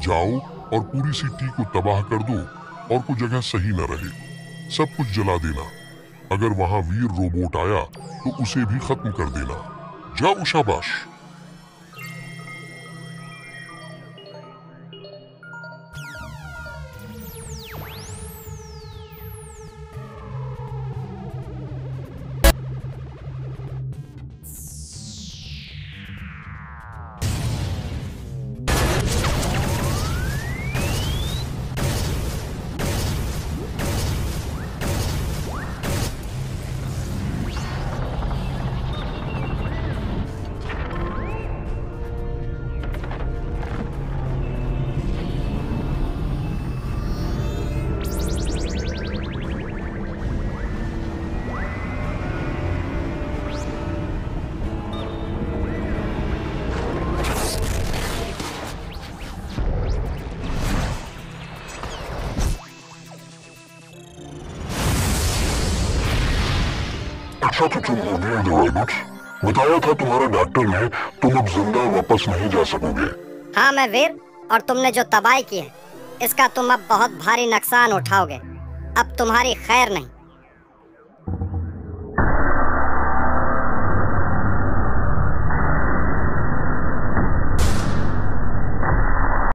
जाओ और पूरी सिटी को तबाह कर दो और कोई जगह सही न रहे, सब कुछ जला देना। अगर वहां वीर रोबोट आया तो उसे भी खत्म कर देना। जाओ, शाबाश। अच्छा तो तुम हो गए रॉबोट्स। बताया था तुम्हारे डॉक्टर ने तुम अब जिंदा वापस नहीं जा सकोगे। हाँ मैं वीर, और तुमने जो तबाही की है इसका तुम अब बहुत भारी नुकसान उठाओगे। अब तुम्हारी खैर नहीं।